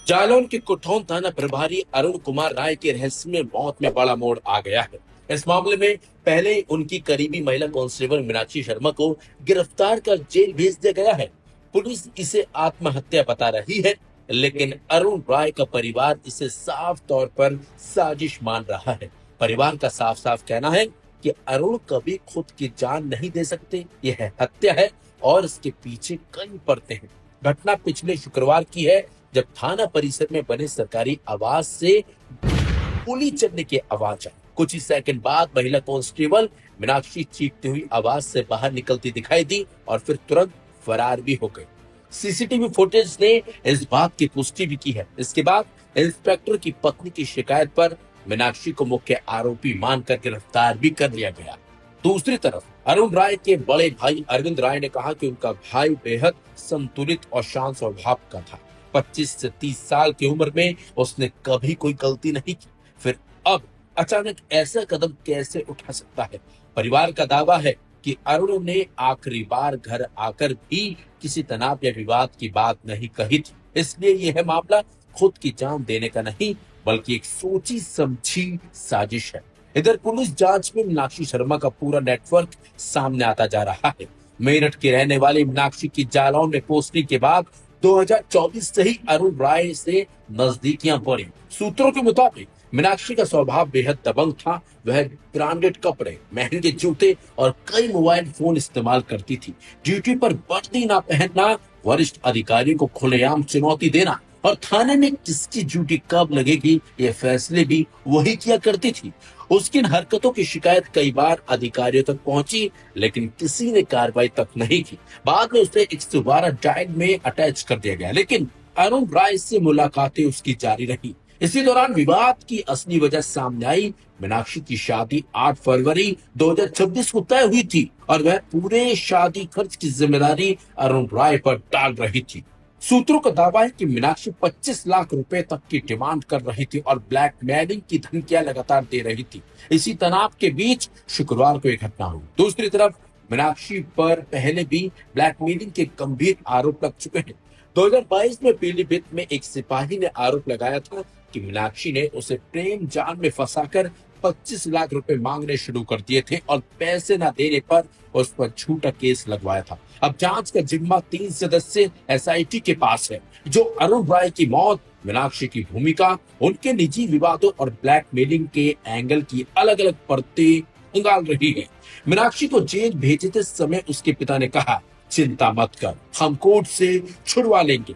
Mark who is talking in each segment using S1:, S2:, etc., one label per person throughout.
S1: जालौन के कुठौन थाना प्रभारी अरुण कुमार राय की रहस्यमय मौत में बड़ा मोड़ आ गया है। इस मामले में पहले उनकी करीबी महिला कांस्टेबल मीनाक्षी शर्मा को गिरफ्तार कर जेल भेज दिया गया है। पुलिस इसे आत्महत्या बता रही है, लेकिन अरुण राय का परिवार इसे साफ तौर पर साजिश मान रहा है। परिवार का साफ साफ कहना है कि अरुण कभी खुद की जान नहीं दे सकते, यह हत्या है और इसके पीछे कई परतें हैं। घटना पिछले शुक्रवार की है, जब थाना परिसर में बने सरकारी आवास से गोली चलने की आवाज आई। कुछ ही सेकंड बाद महिला कांस्टेबल मीनाक्षी चीखती हुई आवाज से बाहर निकलती दिखाई दी और फिर तुरंत फरार भी हो गई। सीसीटीवी फुटेज ने इस बात की पुष्टि भी की है। इसके बाद इंस्पेक्टर की पत्नी की शिकायत पर मीनाक्षी को मुख्य आरोपी मानकर गिरफ्तार भी कर लिया गया। दूसरी तरफ अरुण राय के बड़े भाई अरविंद राय ने कहा कि उनका भाई बेहद संतुलित और शांत स्वभाव का था। 25 से 30 साल की उम्र में उसने कभी कोई गलती नहीं की, फिर अब अचानक ऐसा कदम कैसे उठा सकता है। परिवार का दावा है कि अरुण ने आखिरी बार घर आकर भी किसी तनाव या विवाद की बात नहीं कही थी, इसलिए यह मामला खुद की जान देने का नहीं बल्कि एक सोची समझी साजिश है। इधर पुलिस जांच में मीनाक्षी शर्मा का पूरा नेटवर्क सामने आता जा रहा है। मेरठ के रहने वाली मीनाक्षी की जालौन में पोस्टिंग के बाद 2024 से ही अरुण राय से नजदीकियां बढ़ी। सूत्रों के मुताबिक मीनाक्षी का स्वभाव बेहद दबंग था। वह ब्रांडेड कपड़े, महंगे जूते और कई मोबाइल फोन इस्तेमाल करती थी। ड्यूटी पर वर्दी ना पहनना, वरिष्ठ अधिकारियों को खुलेआम चुनौती देना और थाने में किसकी ड्यूटी कब लगेगी ये फैसले भी वही किया करती थी। उसकी इन हरकतों की शिकायत कई बार अधिकारियों तक पहुंची, लेकिन किसी ने कार्रवाई तक नहीं की। बाद में उसे 112 डायल में अटैच कर दिया गया, लेकिन अरुण राय से मुलाकातें उसकी जारी रही। इसी दौरान विवाद की असली वजह सामने आई। मीनाक्षी की शादी 8 फरवरी 2026 को तय हुई थी और वह पूरे शादी खर्च की जिम्मेदारी अरुण राय पर डाल रही थी। सूत्रों का दावा है कि मीनाक्षी 25 लाख रुपए तक की डिमांड कर रही थी और ब्लैकमेलिंग की धमकियां लगातार दे रही थी। इसी तनाव के बीच शुक्रवार को एक घटना हुई। दूसरी तरफ मीनाक्षी पर पहले भी ब्लैकमेलिंग के गंभीर आरोप लग चुके हैं। 2022 में पीलीभीत में एक सिपाही ने आरोप लगाया था कि मीनाक्षी ने उसे प्रेम जाल में फंसाकर 25 लाख रुपए मांगने शुरू कर दिए थे और पैसे न देने पर उस पर झूठा केस लगवाया था। अब जांच का जिम्मा 3 सदस्य एसआईटी के पास है, जो अरुण राय की मौत, मीनाक्षी की भूमिका, उनके निजी विवादों और ब्लैकमेलिंग के एंगल की अलग अलग परतें उंगाल रही है। मीनाक्षी को जेल भेजते समय उसके पिता ने कहा, चिंता मत कर, हम कोर्ट से छुड़वा लेंगे।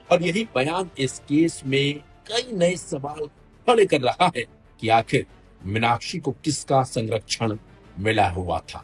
S1: और यही बयान इस केस में कई नए सवाल खड़े कर रहा है कि आखिर मीनाक्षी को किसका संरक्षण मिला हुआ था।